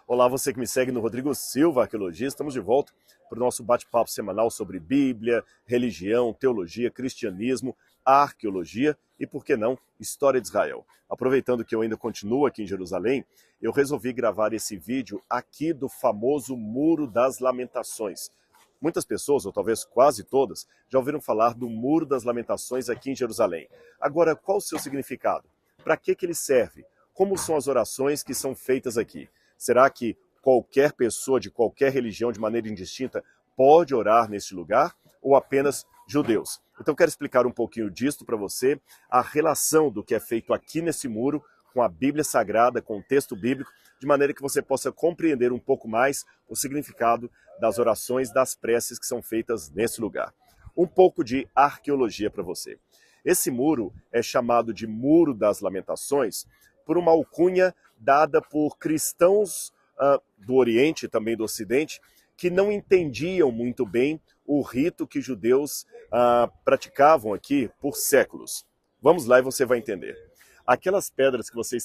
Olá, você que me segue no Rodrigo Silva, Arqueologia. Estamos de volta para o nosso bate-papo semanal sobre Bíblia, religião, teologia, cristianismo, arqueologia e, por que não, história de Israel. Aproveitando que eu ainda continuo aqui em Jerusalém, eu resolvi gravar esse vídeo aqui do famoso Muro das Lamentações. Muitas pessoas, ou talvez quase todas, já ouviram falar do Muro das Lamentações aqui em Jerusalém. Agora, qual o seu significado? Para que ele serve? Como são as orações que são feitas aqui? Será que qualquer pessoa de qualquer religião, de maneira indistinta, pode orar neste lugar? Ou apenas judeus? Então eu quero explicar um pouquinho disto para você, a relação do que é feito aqui nesse muro com a Bíblia Sagrada, com o texto bíblico, de maneira que você possa compreender um pouco mais o significado das orações, das preces que são feitas nesse lugar. Um pouco de arqueologia para você. Esse muro é chamado de Muro das Lamentações por uma alcunha dada por cristãos do Oriente e também do Ocidente, que não entendiam muito bem o rito que judeus praticavam aqui por séculos. Vamos lá e você vai entender. Aquelas pedras que você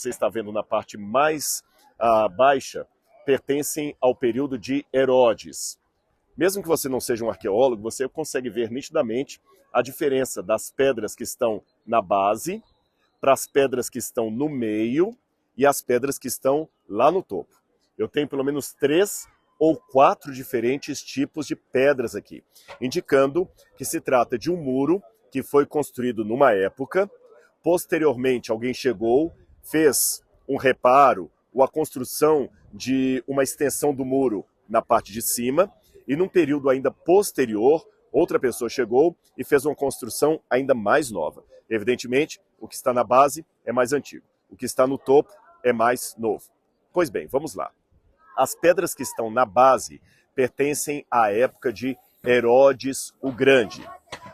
está vendo na parte mais baixa pertencem ao período de Herodes. Mesmo que você não seja um arqueólogo, você consegue ver nitidamente a diferença das pedras que estão na base para as pedras que estão no meio e as pedras que estão lá no topo. Eu tenho pelo menos 3 ou 4 diferentes tipos de pedras aqui, indicando que se trata de um muro que foi construído numa época, posteriormente alguém chegou, fez um reparo ou a construção de uma extensão do muro na parte de cima, e num período ainda posterior, outra pessoa chegou e fez uma construção ainda mais nova. Evidentemente, o que está na base é mais antigo, o que está no topo é mais novo. Pois bem, vamos lá. As pedras que estão na base pertencem à época de Herodes o Grande.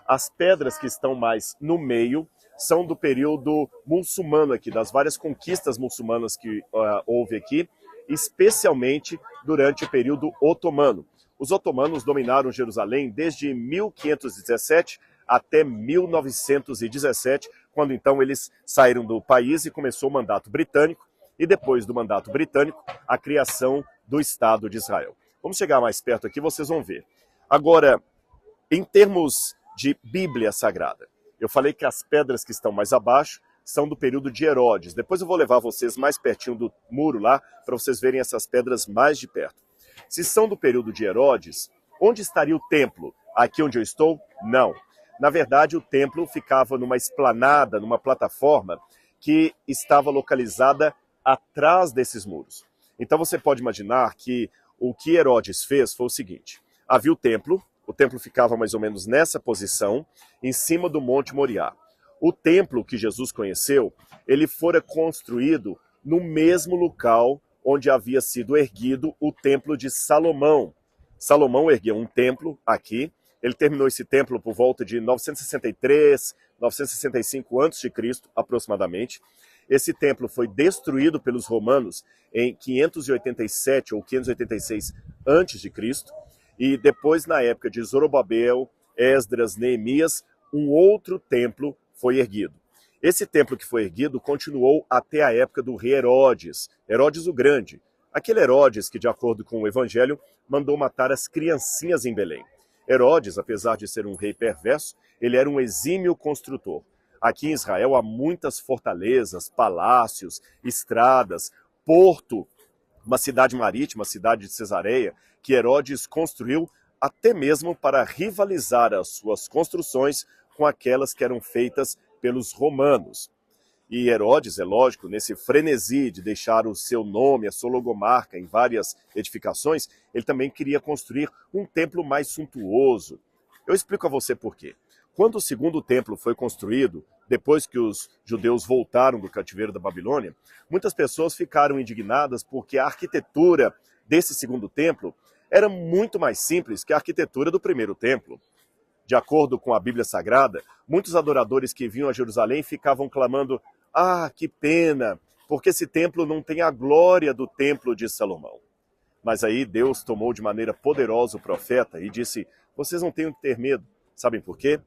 As pedras que estão mais no meio são do período muçulmano aqui, das várias conquistas muçulmanas que houve aqui, especialmente durante o período otomano. Os otomanos dominaram Jerusalém desde 1517 até 1917, quando então eles saíram do país e começou o mandato britânico, e depois do mandato britânico, a criação do Estado de Israel. Vamos chegar mais perto aqui, vocês vão ver. Agora, em termos de Bíblia Sagrada, eu falei que as pedras que estão mais abaixo são do período de Herodes. Depois eu vou levar vocês mais pertinho do muro lá, para vocês verem essas pedras mais de perto. Se são do período de Herodes, onde estaria o templo? Aqui onde eu estou? Não. Na verdade, o templo ficava numa esplanada, numa plataforma, que estava localizada atrás desses muros. Então você pode imaginar que o que Herodes fez foi o seguinte: havia o templo ficava mais ou menos nessa posição, em cima do Monte Moriá. O templo que Jesus conheceu, ele fora construído no mesmo local onde havia sido erguido o templo de Salomão. Salomão ergueu um templo aqui, ele terminou esse templo por volta de 963, 965 a.C., aproximadamente. Esse templo foi destruído pelos romanos em 587 ou 586 a.C., e depois, na época de Zorobabel, Esdras, Neemias, um outro templo foi erguido. Esse templo que foi erguido continuou até a época do rei Herodes, Herodes o Grande. Aquele Herodes que, de acordo com o Evangelho, mandou matar as criancinhas em Belém. Herodes, apesar de ser um rei perverso, ele era um exímio construtor. Aqui em Israel há muitas fortalezas, palácios, estradas, porto, uma cidade marítima, a cidade de Cesareia, que Herodes construiu até mesmo para rivalizar as suas construções com aquelas que eram feitas pelos romanos. E Herodes, é lógico, nesse frenesi de deixar o seu nome, a sua logomarca em várias edificações, ele também queria construir um templo mais suntuoso. Eu explico a você por quê. Quando o segundo templo foi construído, depois que os judeus voltaram do cativeiro da Babilônia, muitas pessoas ficaram indignadas porque a arquitetura desse segundo templo era muito mais simples que a arquitetura do primeiro templo. De acordo com a Bíblia Sagrada, muitos adoradores que vinham a Jerusalém ficavam clamando: "Ah, que pena, porque esse templo não tem a glória do templo de Salomão." Mas aí Deus tomou de maneira poderosa o profeta e disse: "Vocês não têm que ter medo." Sabem por quê?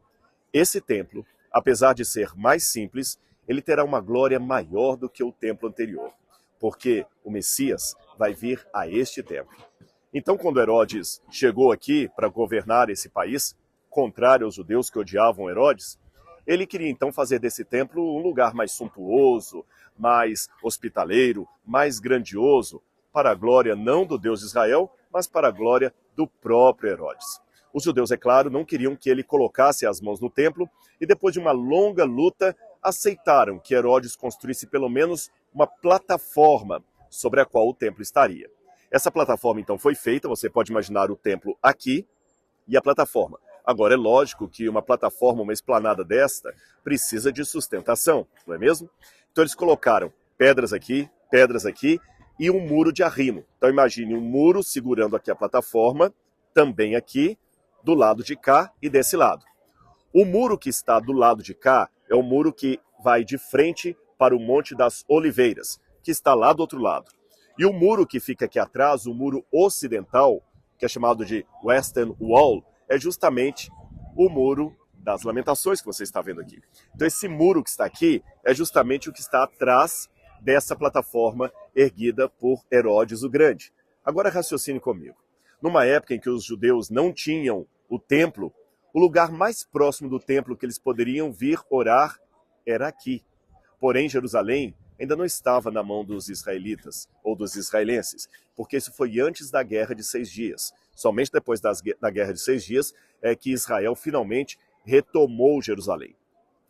Esse templo, apesar de ser mais simples, ele terá uma glória maior do que o templo anterior, porque o Messias, vai vir a este templo. Então, quando Herodes chegou aqui para governar esse país, contrário aos judeus que odiavam Herodes, ele queria então fazer desse templo um lugar mais suntuoso, mais hospitaleiro, mais grandioso, para a glória não do Deus de Israel, mas para a glória do próprio Herodes. Os judeus, é claro, não queriam que ele colocasse as mãos no templo e depois de uma longa luta aceitaram que Herodes construísse pelo menos uma plataforma sobre a qual o templo estaria. Essa plataforma então foi feita, você pode imaginar o templo aqui e a plataforma. Agora é lógico que uma plataforma, uma esplanada desta, precisa de sustentação, não é mesmo? Então eles colocaram pedras aqui e um muro de arrimo. Então imagine um muro segurando aqui a plataforma, também aqui, do lado de cá e desse lado. O muro que está do lado de cá é o muro que vai de frente para o Monte das Oliveiras, que está lá do outro lado. E o muro que fica aqui atrás, o muro ocidental, que é chamado de Western Wall, é justamente o muro das Lamentações que você está vendo aqui. Então esse muro que está aqui é justamente o que está atrás dessa plataforma erguida por Herodes o Grande. Agora raciocine comigo. Numa época em que os judeus não tinham o templo, o lugar mais próximo do templo que eles poderiam vir orar era aqui. Porém, Jerusalém ainda não estava na mão dos israelitas ou dos israelenses, porque isso foi antes da Guerra de 6 Dias. Somente depois da Guerra de 6 Dias é que Israel finalmente retomou Jerusalém.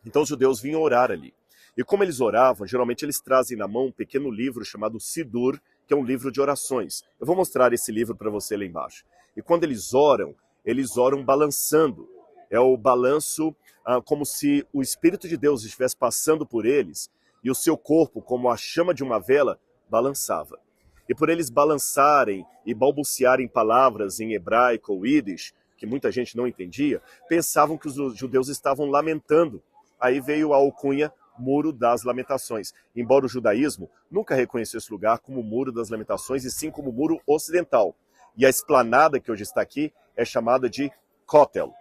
Então os judeus vinham orar ali. E como eles oravam, geralmente eles trazem na mão um pequeno livro chamado Sidur, que é um livro de orações. Eu vou mostrar esse livro para você lá embaixo. E quando eles oram balançando. É o balanço como se o Espírito de Deus estivesse passando por eles e o seu corpo, como a chama de uma vela, balançava. E por eles balançarem e balbuciarem palavras em hebraico ou ídish, que muita gente não entendia, pensavam que os judeus estavam lamentando. Aí veio a alcunha Muro das Lamentações. Embora o judaísmo nunca reconheceu esse lugar como Muro das Lamentações, e sim como Muro Ocidental. E a esplanada que hoje está aqui é chamada de Kotel.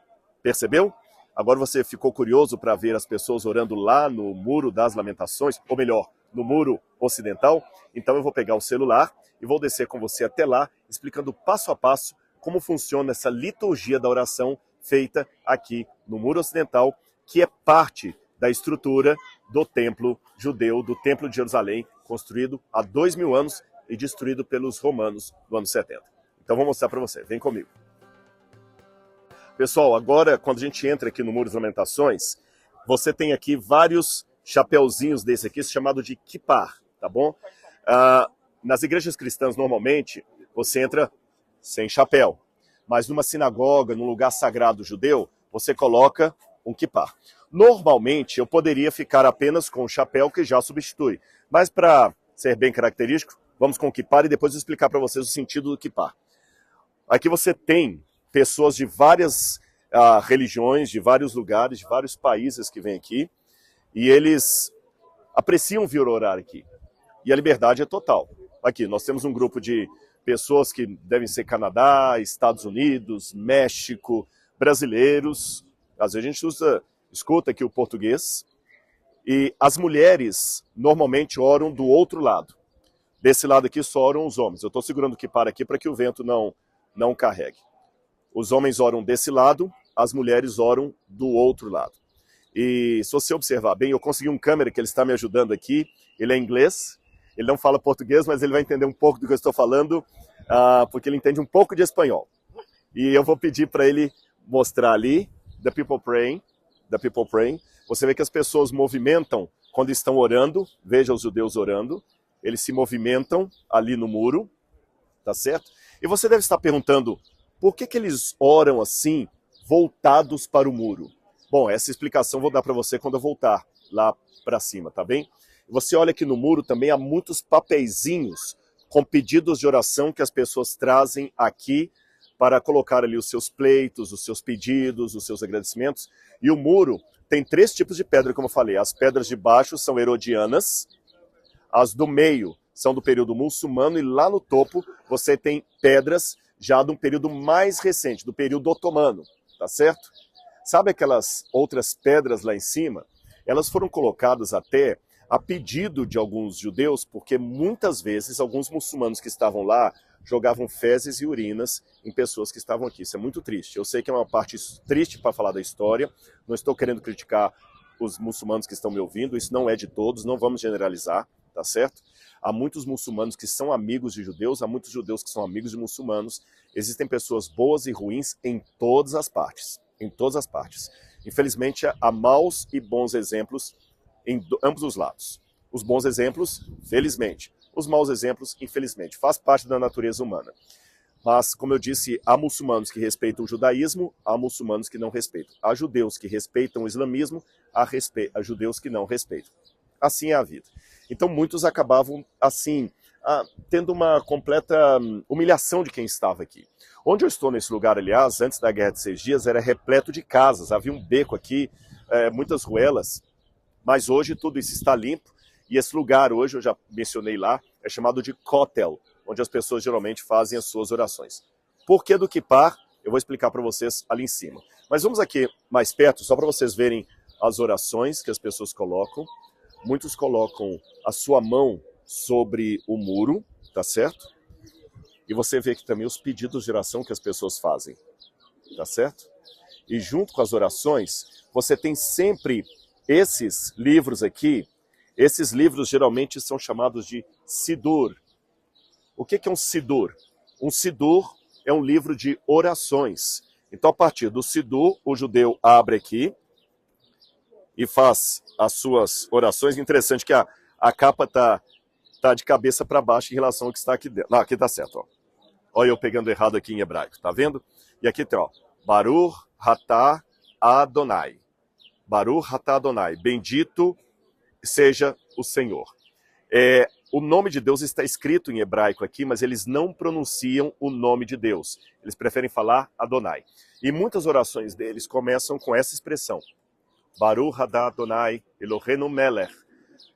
Percebeu? Agora você ficou curioso para ver as pessoas orando lá no Muro das Lamentações, ou melhor, no Muro Ocidental? Então eu vou pegar o celular e vou descer com você até lá, explicando passo a passo como funciona essa liturgia da oração feita aqui no Muro Ocidental, que é parte da estrutura do templo judeu, do Templo de Jerusalém, construído há 2000 anos e destruído pelos romanos no ano 70. Então vou mostrar para você, vem comigo. Pessoal, agora quando a gente entra aqui no Muro das Lamentações, você tem aqui vários chapeuzinhos desse aqui, chamado de kippah, tá bom? Nas igrejas cristãs, normalmente, você entra sem chapéu. Mas numa sinagoga, num lugar sagrado judeu, você coloca um kippah. Normalmente, eu poderia ficar apenas com o chapéu, que já substitui. Mas para ser bem característico, vamos com o kippah e depois eu explicar para vocês o sentido do kippah. Aqui você tem pessoas de várias religiões, de vários lugares, de vários países que vêm aqui, e eles apreciam vir orar aqui. E a liberdade é total. Aqui, nós temos um grupo de pessoas que devem ser Canadá, Estados Unidos, México, brasileiros. Às vezes a gente escuta aqui o português. E as mulheres normalmente oram do outro lado. Desse lado aqui só oram os homens. Eu estou segurando o kippah aqui para que o vento não carregue. Os homens oram desse lado, as mulheres oram do outro lado. E se você observar bem, eu consegui um câmera que ele está me ajudando aqui. Ele é inglês, ele não fala português, mas ele vai entender um pouco do que eu estou falando, porque ele entende um pouco de espanhol. E eu vou pedir para ele mostrar ali, the people praying. Você vê que as pessoas movimentam quando estão orando, veja os judeus orando, eles se movimentam ali no muro, tá certo? E você deve estar perguntando, por que eles oram assim, voltados para o muro? Bom, essa explicação eu vou dar para você quando eu voltar lá para cima, tá bem? Você olha que no muro também há muitos papeizinhos com pedidos de oração que as pessoas trazem aqui para colocar ali os seus pleitos, os seus pedidos, os seus agradecimentos. E o muro tem 3 tipos de pedra, como eu falei. As pedras de baixo são herodianas, as do meio são do período muçulmano, e lá no topo você tem pedras já de um período mais recente, do período otomano, tá certo? Sabe aquelas outras pedras lá em cima? Elas foram colocadas até a pedido de alguns judeus, porque muitas vezes alguns muçulmanos que estavam lá jogavam fezes e urinas em pessoas que estavam aqui. Isso é muito triste. Eu sei que é uma parte triste para falar da história, não estou querendo criticar os muçulmanos que estão me ouvindo, isso não é de todos, não vamos generalizar, tá certo? Há muitos muçulmanos que são amigos de judeus, há muitos judeus que são amigos de muçulmanos, existem pessoas boas e ruins em todas as partes, em todas as partes. Infelizmente, há maus e bons exemplos em ambos os lados. Os bons exemplos, felizmente. Os maus exemplos, infelizmente. Faz parte da natureza humana. Mas, como eu disse, há muçulmanos que respeitam o judaísmo, há muçulmanos que não respeitam. Há judeus que respeitam o islamismo, há judeus que não respeitam. Assim é a vida. Então, muitos acabavam, assim, tendo uma completa humilhação de quem estava aqui. Onde eu estou nesse lugar, aliás, antes da Guerra de 6 Dias, era repleto de casas. Havia um beco aqui, muitas ruelas, mas hoje tudo isso está limpo. E esse lugar hoje, eu já mencionei lá, é chamado de Kotel, onde as pessoas geralmente fazem as suas orações. Por que do Kippur? Eu vou explicar para vocês ali em cima. Mas vamos aqui mais perto, só para vocês verem as orações que as pessoas colocam. Muitos colocam a sua mão sobre o muro, tá certo? E você vê aqui também os pedidos de oração que as pessoas fazem, tá certo? E junto com as orações, você tem sempre esses livros aqui. Esses livros geralmente são chamados de Sidur. O que é um Sidur? Um Sidur é um livro de orações. Então, a partir do Sidur, o judeu abre aqui e faz as suas orações. Interessante que a capa tá de cabeça para baixo em relação ao que está aqui dentro. Não, aqui tá certo, ó. Olha eu pegando errado aqui em hebraico, tá vendo? E aqui tem, ó, Baruch Atah Adonai. Baruch Atah Adonai. Bendito seja o Senhor. O nome de Deus está escrito em hebraico aqui, mas eles não pronunciam o nome de Deus. Eles preferem falar Adonai. E muitas orações deles começam com essa expressão. Baruch Atah Adonai Eloheinu Melech.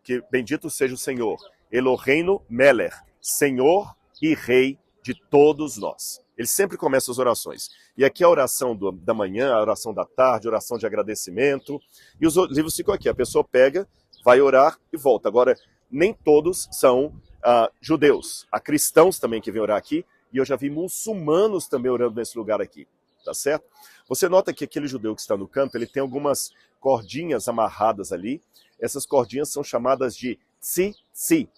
Que bendito seja o Senhor. Eloheinu Melech. Senhor e Rei de todos nós. Eles sempre começam as orações. E aqui a oração da manhã, a oração da tarde, a oração de agradecimento. E os livros ficam aqui. A pessoa pega, vai orar e volta. Agora, nem todos são judeus. Há cristãos também que vêm orar aqui. E eu já vi muçulmanos também orando nesse lugar aqui. Tá certo? Você nota que aquele judeu que está no canto, ele tem algumas cordinhas amarradas ali. Essas cordinhas são chamadas de tzi-tzi.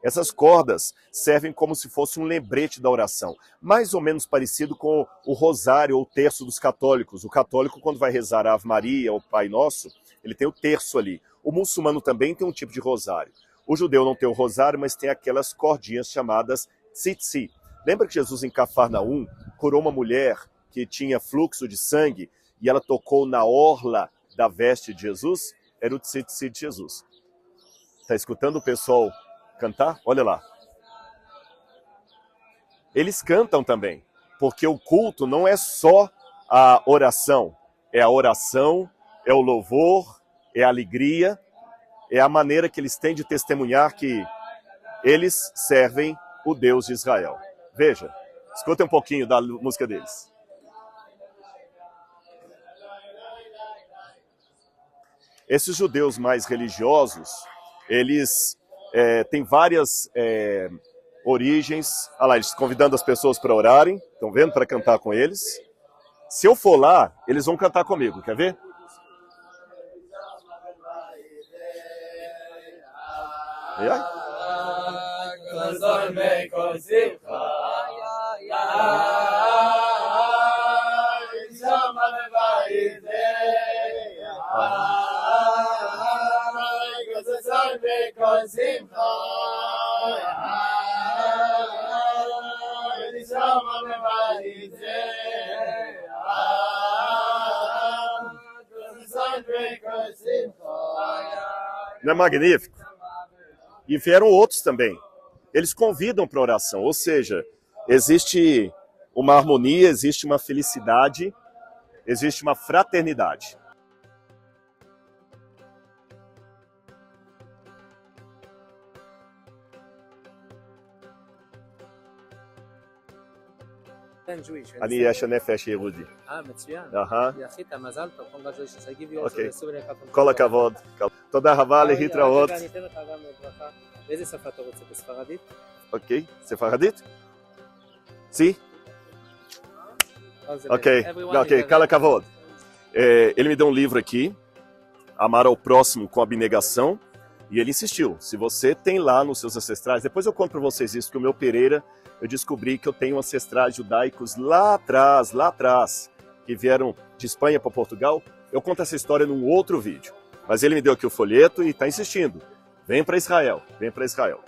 Essas cordas servem como se fosse um lembrete da oração, mais ou menos parecido com o rosário ou o terço dos católicos. O católico, quando vai rezar a Ave Maria ou Pai Nosso, ele tem o terço ali. O muçulmano também tem um tipo de rosário. O judeu não tem o rosário, mas tem aquelas cordinhas chamadas tzi-tzi. Lembra que Jesus em Cafarnaum curou uma mulher que tinha fluxo de sangue e ela tocou na orla da veste de Jesus? Era o tzi-tzi de Jesus. Está escutando o pessoal cantar? Olha lá. Eles cantam também, porque o culto não é só a oração. É a oração, é o louvor, é a alegria, é a maneira que eles têm de testemunhar que eles servem o Deus de Israel. Veja, escuta um pouquinho da música deles. Esses judeus mais religiosos, eles têm várias origens. Olha lá, eles convidando as pessoas para orarem, estão vendo? Para cantar com eles. Se eu for lá, eles vão cantar comigo, quer ver? E aí? Não é magnífico? E vieram outros também. Eles convidam para oração, ou seja, existe uma harmonia, existe uma felicidade, existe uma fraternidade. אני ישן נפש יהודי. מצוין. אהה. אחי, אתה מזל טוב, אוקיי. כל הכבוד. תודה רבה, להתראות. רגע, אני אתן לך גם ברכה. באיזה שפה אתה רוצה? בספרדית? אוקיי, ספרדית? sim? Ok, כל הכבוד. Ele me deu um livro aqui, Amar ao Próximo com Abnegação, e ele insistiu, se você tem lá nos seus ancestrais, depois eu conto para vocês isso, que o meu Pereira, eu descobri que eu tenho ancestrais judaicos lá atrás, que vieram de Espanha para Portugal. Eu conto essa história num outro vídeo, mas ele me deu aqui o folheto e está insistindo, vem para Israel, vem para Israel.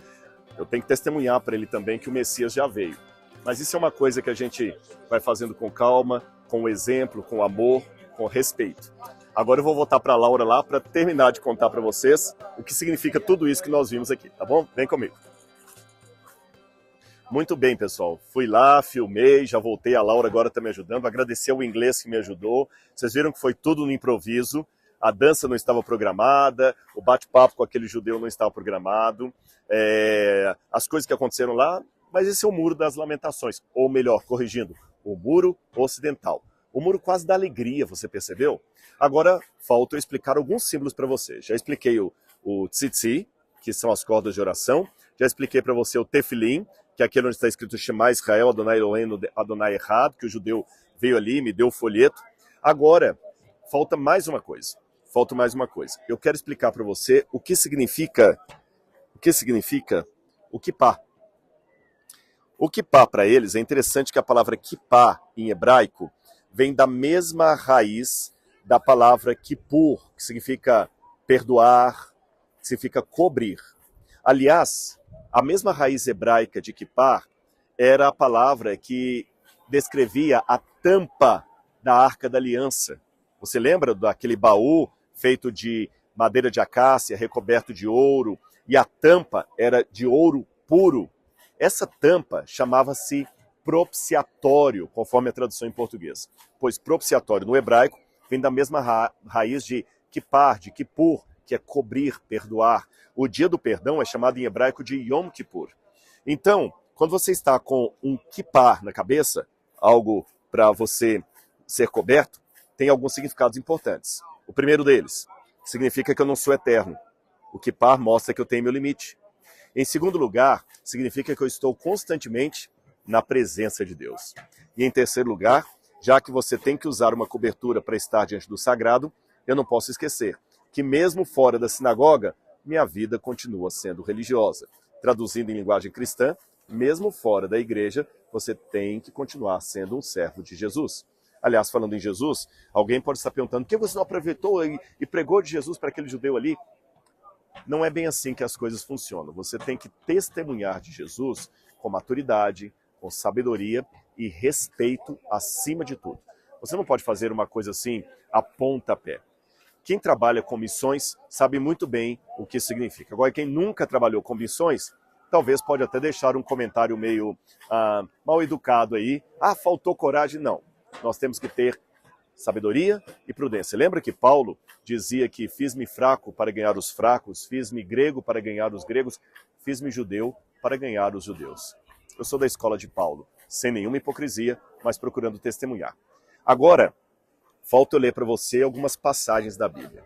Eu tenho que testemunhar para ele também que o Messias já veio. Mas isso é uma coisa que a gente vai fazendo com calma, com exemplo, com amor, com respeito. Agora eu vou voltar para a Laura lá para terminar de contar para vocês o que significa tudo isso que nós vimos aqui, tá bom? Vem comigo. Muito bem, pessoal. Fui lá, filmei, já voltei. A Laura agora está me ajudando. Agradecer ao inglês que me ajudou. Vocês viram que foi tudo no improviso. A dança não estava programada, o bate-papo com aquele judeu não estava programado. As coisas que aconteceram lá, mas esse é o Muro das Lamentações. Ou melhor, corrigindo, o Muro Ocidental. O Muro quase da alegria, você percebeu? Agora, falta eu explicar alguns símbolos para você. Já expliquei o tzitzi, que são as cordas de oração. Já expliquei para você o tefilim, que é aquele onde está escrito Shema Israel, Adonai Eloheinu, Adonai Echad, que o judeu veio ali, me deu o folheto. Agora, falta mais uma coisa. Eu quero explicar para você o que significa o kippá. O kippá para eles, é interessante que a palavra kippá em hebraico vem da mesma raiz da palavra kippur, que significa perdoar, que significa cobrir. Aliás, a mesma raiz hebraica de kippá era a palavra que descrevia a tampa da Arca da Aliança. Você lembra daquele baú feito de madeira de acácia, recoberto de ouro, e a tampa era de ouro puro? Essa tampa chamava-se propiciatório, conforme a tradução em português. Pois propiciatório no hebraico vem da mesma raiz de kippar, de kippur, que é cobrir, perdoar. O dia do perdão é chamado em hebraico de Yom Kippur. Então, quando você está com um kippar na cabeça, algo para você ser coberto, tem alguns significados importantes. O primeiro deles, significa que eu não sou eterno. O kippar mostra que eu tenho meu limite. Em segundo lugar, significa que eu estou constantemente na presença de Deus. E em terceiro lugar, já que você tem que usar uma cobertura para estar diante do sagrado, eu não posso esquecer que mesmo fora da sinagoga, minha vida continua sendo religiosa. Traduzindo em linguagem cristã, mesmo fora da igreja, você tem que continuar sendo um servo de Jesus. Aliás, falando em Jesus, alguém pode estar perguntando, por que você não aproveitou e pregou de Jesus para aquele judeu ali? Não é bem assim que as coisas funcionam. Você tem que testemunhar de Jesus com maturidade, com sabedoria e respeito acima de tudo. Você não pode fazer uma coisa assim a pontapé. Quem trabalha com missões sabe muito bem o que significa. Agora, quem nunca trabalhou com missões, talvez pode até deixar um comentário meio mal educado aí. Faltou coragem. Não. Nós temos que ter sabedoria e prudência. Lembra que Paulo dizia que fiz-me fraco para ganhar os fracos, fiz-me grego para ganhar os gregos, fiz-me judeu para ganhar os judeus. Eu sou da escola de Paulo, sem nenhuma hipocrisia, mas procurando testemunhar. Agora, falta eu ler para você algumas passagens da Bíblia.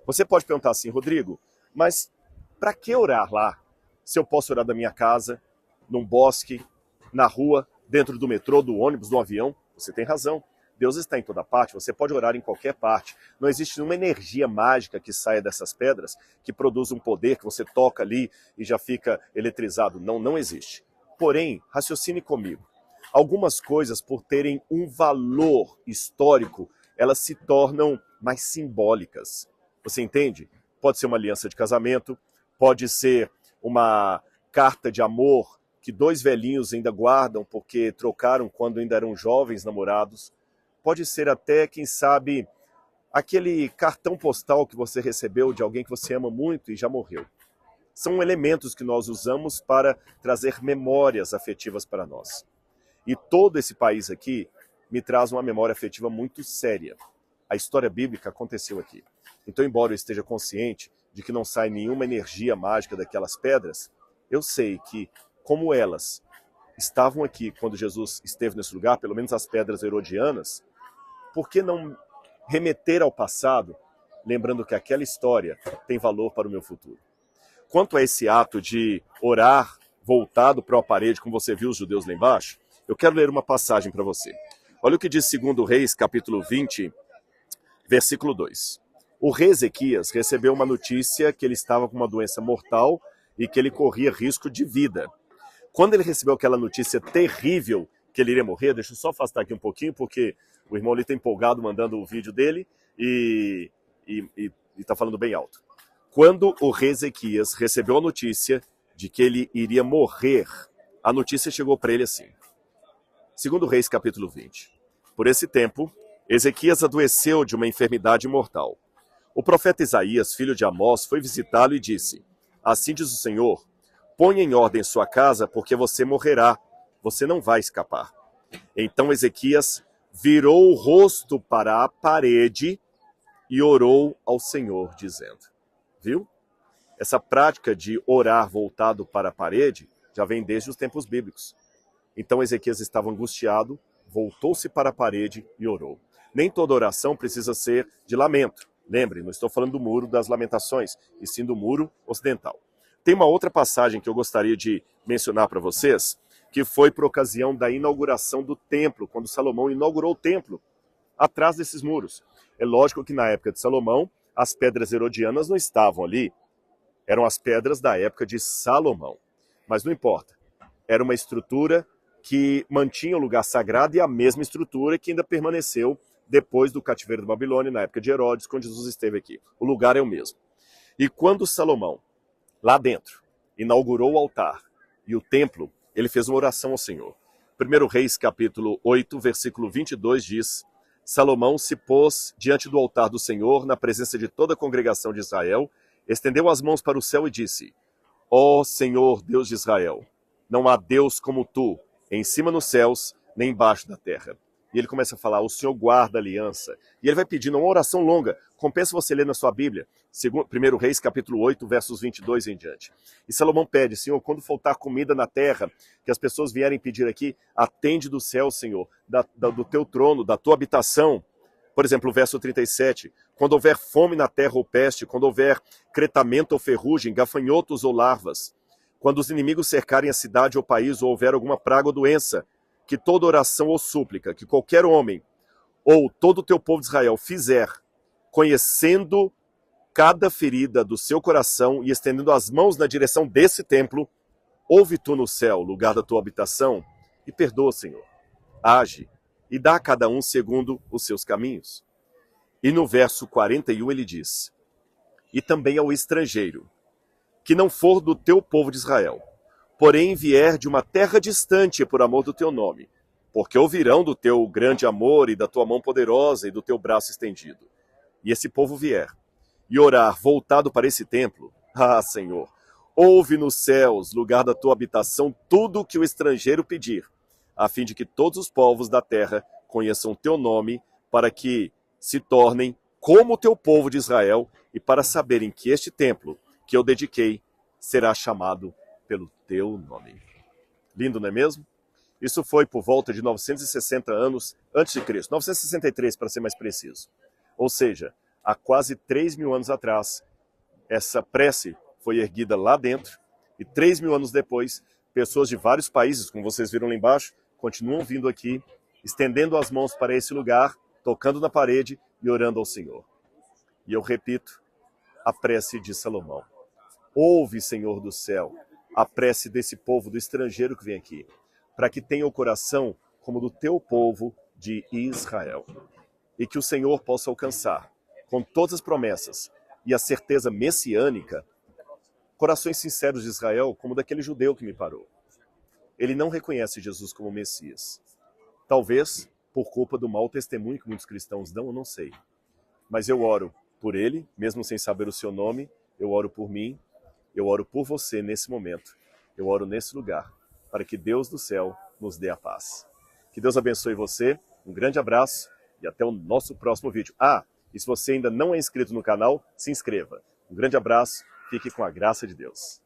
Você pode perguntar assim, Rodrigo, mas para que orar lá? Se eu posso orar da minha casa, num bosque, na rua, dentro do metrô, do ônibus, do avião? Você tem razão. Deus está em toda parte, você pode orar em qualquer parte. Não existe nenhuma energia mágica que saia dessas pedras, que produza um poder que você toca ali e já fica eletrizado. Não, não existe. Porém, raciocine comigo. Algumas coisas, por terem um valor histórico, elas se tornam mais simbólicas. Você entende? Pode ser uma aliança de casamento, pode ser uma carta de amor que dois velhinhos ainda guardam porque trocaram quando ainda eram jovens namorados. Pode ser até, quem sabe, aquele cartão postal que você recebeu de alguém que você ama muito e já morreu. São elementos que nós usamos para trazer memórias afetivas para nós. E todo esse país aqui me traz uma memória afetiva muito séria. A história bíblica aconteceu aqui. Então, embora eu esteja consciente de que não sai nenhuma energia mágica daquelas pedras, eu sei que, como elas estavam aqui quando Jesus esteve nesse lugar, pelo menos as pedras herodianas, por que não remeter ao passado lembrando que aquela história tem valor para o meu futuro. Quanto a esse ato de orar voltado para a parede, como você viu os judeus lá embaixo, eu quero ler uma passagem para você. Olha o que diz 2 Reis, capítulo 20, versículo 2. O rei Ezequias recebeu uma notícia que ele estava com uma doença mortal e que ele corria risco de vida. Quando ele recebeu aquela notícia terrível que ele iria morrer, deixa eu só afastar aqui um pouquinho, porque o irmão ali está empolgado mandando o vídeo dele e está falando bem alto. Quando o rei Ezequias recebeu a notícia de que ele iria morrer, a notícia chegou para ele assim. 2 Reis, capítulo 20. Por esse tempo, Ezequias adoeceu de uma enfermidade mortal. O profeta Isaías, filho de Amós, foi visitá-lo e disse: Assim diz o Senhor, ponha em ordem sua casa, porque você morrerá, você não vai escapar. Então Ezequias virou o rosto para a parede e orou ao Senhor, dizendo. Viu? Essa prática de orar voltado para a parede já vem desde os tempos bíblicos. Então Ezequias estava angustiado, voltou-se para a parede e orou. Nem toda oração precisa ser de lamento. Lembre, não estou falando do muro das lamentações, e sim do muro ocidental. Tem uma outra passagem que eu gostaria de mencionar para vocês, que foi por ocasião da inauguração do templo, quando Salomão inaugurou o templo, atrás desses muros. É lógico que na época de Salomão, as pedras herodianas não estavam ali, eram as pedras da época de Salomão. Mas não importa, era uma estrutura que mantinha o lugar sagrado e a mesma estrutura que ainda permaneceu depois do cativeiro da Babilônia, na época de Herodes, quando Jesus esteve aqui. O lugar é o mesmo. E quando Salomão, lá dentro, inaugurou o altar e o templo, ele fez uma oração ao Senhor. 1 Reis, capítulo 8, versículo 22 diz: Salomão se pôs diante do altar do Senhor, na presença de toda a congregação de Israel, estendeu as mãos para o céu e disse: Ó Senhor, Deus de Israel, não há Deus como tu, em cima nos céus, nem embaixo da terra. E ele começa a falar, o Senhor guarda a aliança. E ele vai pedindo uma oração longa. Compensa você ler na sua Bíblia, 1 Reis, capítulo 8, versos 22 em diante. E Salomão pede, Senhor, quando faltar comida na terra, que as pessoas vierem pedir aqui, atende do céu, Senhor, do teu trono, da tua habitação. Por exemplo, o verso 37, quando houver fome na terra ou peste, quando houver cretamento ou ferrugem, gafanhotos ou larvas, quando os inimigos cercarem a cidade ou país ou houver alguma praga ou doença, que toda oração ou súplica que qualquer homem ou todo o teu povo de Israel fizer, conhecendo cada ferida do seu coração e estendendo as mãos na direção desse templo, ouve tu no céu, lugar da tua habitação, e perdoa, Senhor. Age e dá a cada um segundo os seus caminhos. E no verso 41 ele diz, e também ao estrangeiro, que não for do teu povo de Israel, porém vier de uma terra distante por amor do teu nome, porque ouvirão do teu grande amor e da tua mão poderosa e do teu braço estendido. E esse povo vier, e orar voltado para esse templo, Senhor, ouve nos céus, lugar da tua habitação, tudo o que o estrangeiro pedir, a fim de que todos os povos da terra conheçam o teu nome, para que se tornem como o teu povo de Israel, e para saberem que este templo que eu dediquei será chamado pelo teu nome. Lindo, não é mesmo? Isso foi por volta de 960 anos antes de Cristo, 963 para ser mais preciso. Ou seja, há quase 3.000 anos atrás, essa prece foi erguida lá dentro e 3.000 anos depois, pessoas de vários países, como vocês viram lá embaixo, continuam vindo aqui, estendendo as mãos para esse lugar, tocando na parede e orando ao Senhor. E eu repito, a prece de Salomão. Ouve, Senhor do céu, a prece desse povo, do estrangeiro que vem aqui, para que tenha o coração como do teu povo de Israel. E que o Senhor possa alcançar, com todas as promessas e a certeza messiânica, corações sinceros de Israel, como daquele judeu que me parou. Ele não reconhece Jesus como Messias. Talvez por culpa do mau testemunho que muitos cristãos dão, eu não sei. Mas eu oro por ele, mesmo sem saber o seu nome, eu oro por mim, eu oro por você nesse momento, eu oro nesse lugar, para que Deus do céu nos dê a paz. Que Deus abençoe você, um grande abraço e até o nosso próximo vídeo. E se você ainda não é inscrito no canal, se inscreva. Um grande abraço, fique com a graça de Deus.